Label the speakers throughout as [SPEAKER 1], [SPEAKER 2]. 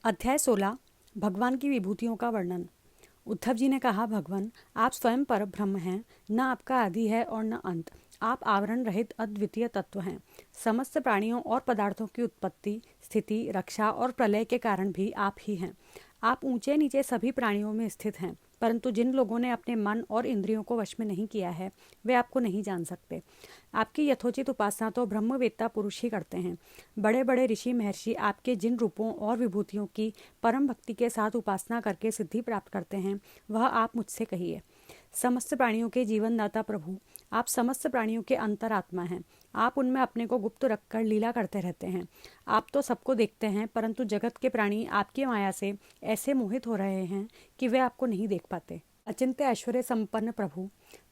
[SPEAKER 1] अध्याय 16 भगवान की विभूतियों का वर्णन। उद्धव जी ने कहा, भगवान आप स्वयं पर ब्रह्म हैं, न आपका आदि है और न अंत। आप आवरण रहित अद्वितीय तत्व हैं। समस्त प्राणियों और पदार्थों की उत्पत्ति, स्थिति, रक्षा और प्रलय के कारण भी आप ही हैं। आप ऊंचे नीचे सभी प्राणियों में स्थित हैं, परंतु जिन लोगों ने अपने मन और इंद्रियों को वश में नहीं किया है वे आपको नहीं जान सकते। आपकी यथोचित उपासना तो ब्रह्मवेत्ता पुरुष ही करते हैं। बड़े बड़े ऋषि महर्षि आपके जिन रूपों और विभूतियों की परम भक्ति के साथ उपासना करके सिद्धि प्राप्त करते हैं वह आप मुझसे कहिए। समस्त प्राणियों के जीवनदाता प्रभु, आप समस्त प्राणियों के अंतरात्मा हैं। आप उनमें अपने को गुप्त रखकर लीला करते रहते हैं। आप तो सबको देखते हैं, परंतु जगत के प्राणी आपकी माया से ऐसे मोहित हो रहे हैं कि वे आपको नहीं देख पाते। अचिंत्य ऐश्वर्य संपन्न प्रभु,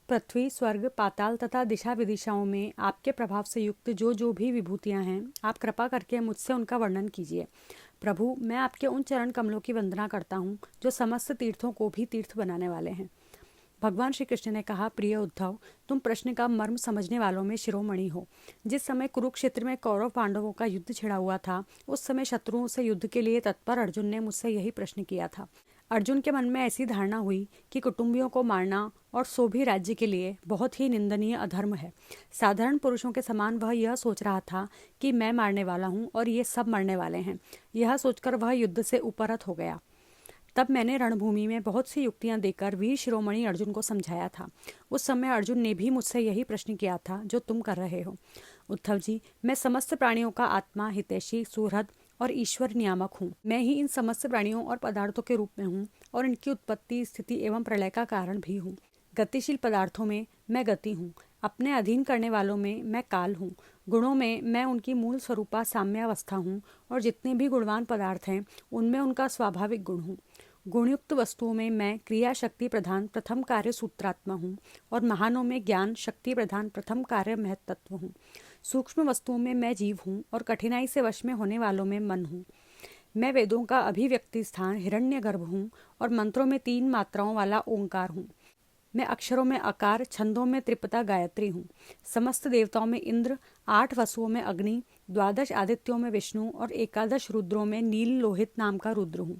[SPEAKER 1] पृथ्वी, स्वर्ग, पाताल तथा दिशा विदिशाओं में आपके प्रभाव से युक्त जो जो भी विभूतियां हैं, आप कृपा करके मुझसे उनका वर्णन कीजिए। प्रभु, मैं आपके उन चरण कमलों की वंदना करता हूँ जो समस्त तीर्थों को भी तीर्थ बनाने वाले हैं। भगवान श्री कृष्ण ने कहा, प्रिय उद्धव, तुम प्रश्न का मर्म समझने वालों में शिरोमणि हो। जिस समय कुरुक्षेत्र में कौरव पांडवों का युद्ध छिड़ा हुआ था, उस समय शत्रुओं से युद्ध के लिए तत्पर अर्जुन ने मुझसे यही प्रश्न किया था। अर्जुन के मन में ऐसी धारणा हुई कि कुटुंबियों को मारना और सो भी राज्य के लिए बहुत ही निंदनीय अधर्म है। साधारण पुरुषों के समान वह यह सोच रहा था कि मैं मारने वाला हूँ और ये सब मरने वाले हैं। यह सोचकर वह युद्ध से उपरत हो गया। तब मैंने रणभूमि में बहुत सी युक्तियां देकर वीर शिरोमणि अर्जुन को समझाया था। उस समय अर्जुन ने भी मुझसे यही प्रश्न किया था जो तुम कर रहे हो। उद्धव जी, मैं समस्त प्राणियों का आत्मा, हितैषी, सुहृद और ईश्वर नियामक हूँ। मैं ही इन समस्त प्राणियों और पदार्थों के रूप में हूँ और इनकी उत्पत्ति, स्थिति एवं प्रलय का कारण भी हूँ। गतिशील पदार्थों में मैं गति हूँ। अपने अधीन करने वालों में मैं काल हूँ। गुणों में मैं उनकी मूल स्वरूपा साम्यावस्था हूँ और जितने भी गुणवान पदार्थ हैं उनमें उनका स्वाभाविक गुण हूँ। गुणयुक्त वस्तुओं में मैं क्रिया शक्ति प्रधान प्रथम कार्य सूत्रात्मा हूँ और महानों में ज्ञान शक्ति प्रधान प्रथम कार्य महत्त्व हूँ। सूक्ष्म वस्तुओं में मैं जीव हूँ और कठिनाई से वश में होने वालों में मन हूँ। मैं वेदों का अभिव्यक्ति स्थान हिरण्यगर्भ हूँ और मंत्रों में 3 मात्राओं वाला ओंकार हूँ। मैं अक्षरों में अकार, छंदों में त्रिपता गायत्री हूँ। समस्त देवताओं में इंद्र, 8 वसुओं में अग्नि, 12 आदित्यों में विष्णु और 11 रुद्रों में नील लोहित नाम का रुद्र हूँ।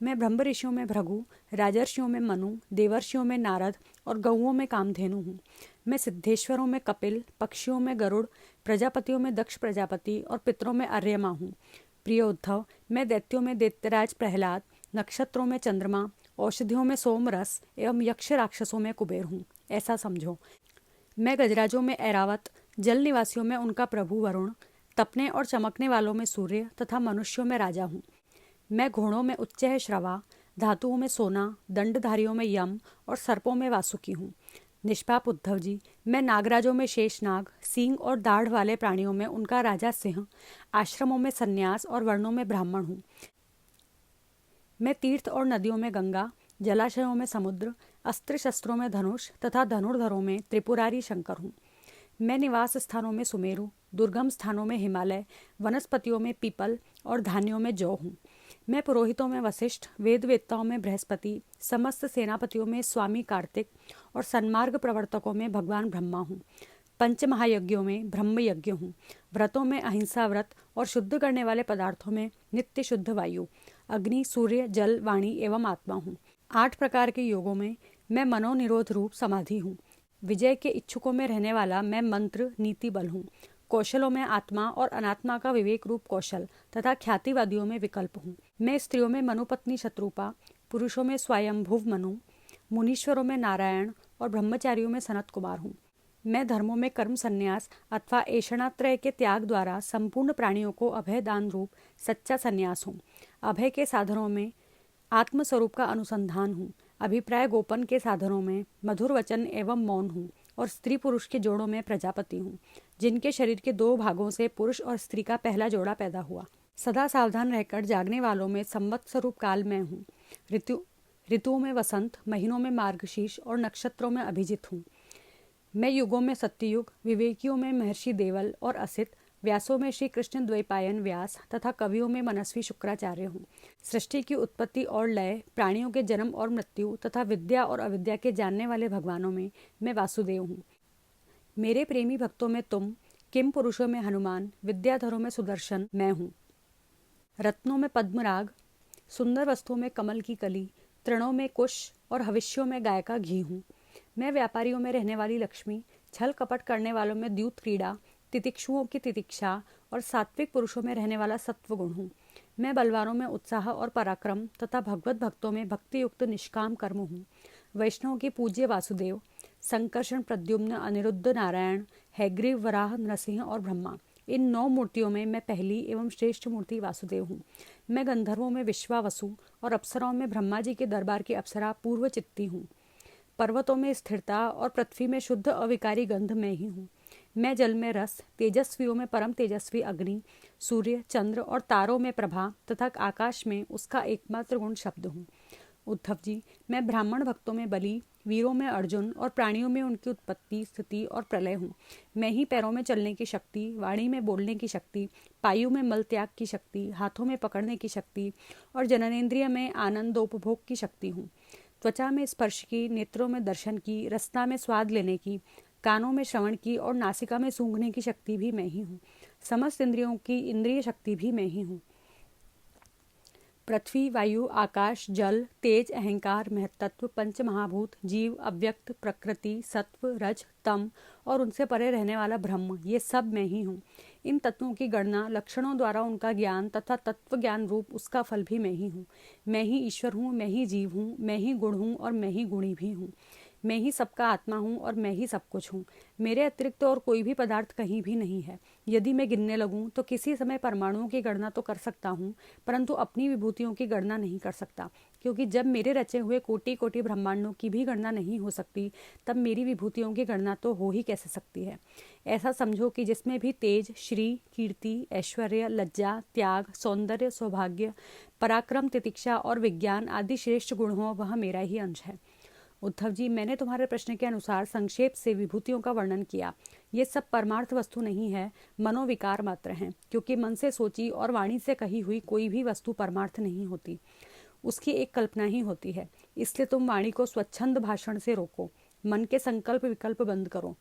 [SPEAKER 1] मैं ब्रह्म ऋषियों में भृगु, राजर्षियों में मनु, देवर्षियों में नारद और गौओं में कामधेनु हूँ। मैं सिद्धेश्वरों में कपिल, पक्षियों में गरुड़, प्रजापतियों में दक्ष प्रजापति और पितरों में अर्यमा हूँ। प्रिय उद्धव, मैं दैत्यों में दैत्यराज प्रहलाद, नक्षत्रों में चंद्रमा, औषधियों में सोमरस एवं यक्ष राक्षसों में कुबेर हूँ, ऐसा समझो। मैं गजराजों में ऐरावत, जल निवासियों में उनका प्रभु वरुण, तपने और चमकने वालों में सूर्य तथा मनुष्यों में राजा हूँ। मैं घोड़ों में उच्च है श्रवा, धातुओं में सोना, दंडधारियों में यम और सर्पों में वासुकी हूँ। निष्पाप उद्धव जी, मैं नागराजों में शेषनाग, सींग और दाढ़ वाले प्राणियों में उनका राजा सिंह, आश्रमों में सन्यास और वर्णों में ब्राह्मण हूँ। मैं तीर्थ और नदियों में गंगा, जलाशयों में समुद्र, अस्त्र शस्त्रों में धनुष तथा धनुर्धरों में त्रिपुरारी शंकर हूँ। मैं निवास स्थानों में सुमेरु, दुर्गम स्थानों में हिमालय, वनस्पतियों में पीपल और धान्यों में जौ हूँ। मैं पुरोहितों में वशिष्ठ, वेदवेत्ताओं में बृहस्पति, समस्त सेनापतियों में स्वामी कार्तिक और सन्मार्ग प्रवर्तकों में भगवान ब्रह्मा हूँ। पंच महायज्ञों में ब्रह्म यज्ञ हूँ। व्रतों में अहिंसा व्रत और शुद्ध करने वाले पदार्थों में नित्य शुद्ध वायु, अग्नि, सूर्य, जल, वाणी एवं आत्मा हूँ। 8 प्रकार के योगों में मैं मनोनिरोध रूप समाधि हूँ। विजय के इच्छुकों में रहने वाला मैं मंत्र नीति बल हूँ। कौशलों में आत्मा और अनात्मा का विवेक रूप कौशल तथा ख्यातिवादियों में विकल्प हूँ। मैं स्त्रियों में मनुपत्नी शत्रुपा, पुरुषों में स्वयंभुव मनु, मुनीश्वरों में नारायण और ब्रह्मचारियों में सनत कुमार हूँ। मैं धर्मों में कर्म संन्यास अथवा ऐषणात्रय के त्याग द्वारा संपूर्ण प्राणियों को अभय दान रूप सच्चा संन्यास हूँ। अभय के साधनों में आत्मस्वरूप का अनुसंधान हूँ। अभिप्राय गोपन के साधनों में मधुर वचन एवं मौन हूँ और स्त्री पुरुष के जोड़ों में प्रजापति हूँ, जिनके शरीर के 2 भागों से पुरुष और स्त्री का पहला जोड़ा पैदा हुआ। सदा सावधान रहकर जागने वालों में संवत्सरूप काल मैं हूँ। ऋतुओं में वसंत, महीनों में मार्गशीर्ष और नक्षत्रों में अभिजित हूँ। मैं युगों में सत्ययुग, विवेकियों में महर्षि देवल और असित, व्यासों में श्री कृष्ण द्वैपायन व्यास तथा कवियों में मनस्वी शुक्राचार्य हूँ। सृष्टि की उत्पत्ति और लय, प्राणियों के जन्म और मृत्यु तथा विद्या और अविद्या के जानने वाले भगवानों में मैं वासुदेव हूँ। मेरे प्रेमी भक्तों में तुम, किम पुरुषों में हनुमान, विद्याधरों में सुदर्शन मैं हूँ। रत्नों में पद्मराग, सुंदर वस्तुओं में कमल की कली, तृणों में कुश और हविष्यों में गाय का घी हूँ। मैं व्यापारियों में रहने वाली लक्ष्मी, छल कपट करने वालों में द्यूत क्रीड़ा, तितिक्षुओं की तितिक्षा और सात्विक पुरुषों में रहने वाला सत्व गुण हूँ। मैं बलवानों में उत्साह और पराक्रम तथा भगवत भक्तों में भक्ति युक्त निष्काम कर्म हूँ। वैष्णव के पूज्य वासुदेव, संकर्षण, प्रद्युम्न, अनिरुद्ध, नारायण, हैग्रीव, वराह, नरसिंह और ब्रह्मा, इन 9 मूर्तियों में मैं पहली एवं श्रेष्ठ मूर्ति वासुदेव हूँ। मैं गंधर्वों में विश्वावसु और अप्सराओं में ब्रह्मा जी के दरबार की अप्सरा पूर्व चित्ती हूँ। पर्वतों में स्थिरता और पृथ्वी में शुद्ध अविकारी गंध में ही हूँ। मैं जल में रस, तेजस्वियों में परम तेजस्वी अग्नि, सूर्य, चंद्र और तारों में प्रभा तथा आकाश में उसका एकमात्र गुण शब्द हूँ। उद्धव जी, मैं ब्राह्मण भक्तों में बलि, वीरों में अर्जुन और प्राणियों में उनकी उत्पत्ति, स्थिति और प्रलय हूँ। मैं ही पैरों में चलने की शक्ति, वाणी में बोलने की शक्ति, पायु में मल त्याग की शक्ति, हाथों में पकड़ने की शक्ति और जननेंद्रिय में आनंदोपभोग की शक्ति हूँ। त्वचा में स्पर्श की, नेत्रों में दर्शन की, रसना में स्वाद लेने की, कानों में श्रवण की और नासिका में सूंघने की शक्ति भी मैं ही हूँ। समस्त इंद्रियों की इंद्रिय शक्ति भी मैं ही हूँ। पृथ्वी, वायु, आकाश, जल, तेज, अहंकार, महत्त्व, पंच महाभूत, जीव, अव्यक्त, प्रकृति, सत्व, रज, तम और उनसे परे रहने वाला ब्रह्म, ये सब मैं ही हूँ। इन तत्वों की गणना, लक्षणों द्वारा उनका ज्ञान तथा तत्व ज्ञान रूप उसका फल भी मैं ही हूँ। मैं ही ईश्वर हूँ, मैं ही जीव हूँ, मैं ही गुण हूँ और मैं ही गुणी भी हूँ। मैं ही सबका आत्मा हूँ और मैं ही सब कुछ हूँ। मेरे अतिरिक्त तो और कोई भी पदार्थ कहीं भी नहीं है। यदि मैं गिनने लगूं तो किसी समय परमाणुओं की गणना तो कर सकता हूँ, परंतु अपनी विभूतियों की गणना नहीं कर सकता, क्योंकि जब मेरे रचे हुए कोटि कोटि ब्रह्मांडों की भी गणना नहीं हो सकती, तब मेरी विभूतियों की गणना तो हो ही कैसे सकती है। ऐसा समझो कि जिसमें भी तेज, श्री, कीर्ति, ऐश्वर्य, लज्जा, त्याग, सौंदर्य, सौभाग्य, पराक्रम, तितिक्षा और विज्ञान आदि श्रेष्ठ गुण हो, वह मेरा ही अंश है। उद्धव जी, मैंने तुम्हारे प्रश्न के अनुसार संक्षेप से विभूतियों का वर्णन किया। ये सब परमार्थ वस्तु नहीं है, मनोविकार मात्र हैं, क्योंकि मन से सोची और वाणी से कही हुई कोई भी वस्तु परमार्थ नहीं होती, उसकी एक कल्पना ही होती है। इसलिए तुम वाणी को स्वच्छंद भाषण से रोको, मन के संकल्प विकल्प बंद करो।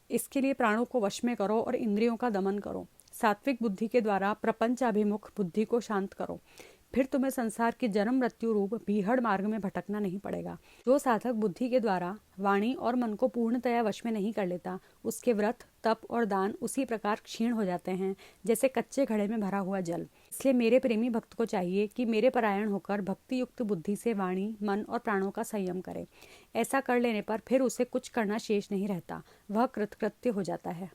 [SPEAKER 1] इसके लिए प्राणों को वश में करो और इंद्रियों का दमन करो। सात्विक बुद्धि के द्वारा प्रपंचाभिमुख बुद्धि को शांत करो। फिर तुम्हें संसार की जन्म मृत्यु रूप भीहड़ मार्ग में भटकना नहीं पड़ेगा। जो साधक बुद्धि के द्वारा वाणी और मन को पूर्णतया वश में नहीं कर लेता, उसके व्रत, तप और दान उसी प्रकार क्षीण हो जाते हैं जैसे कच्चे घड़े में भरा हुआ जल। इसलिए मेरे प्रेमी भक्त को चाहिए कि मेरे परायण होकर भक्ति युक्त बुद्धि से वाणी, मन और प्राणों का संयम करे। ऐसा कर लेने पर फिर उसे कुछ करना शेष नहीं रहता, वह कृतकृत्य हो जाता है।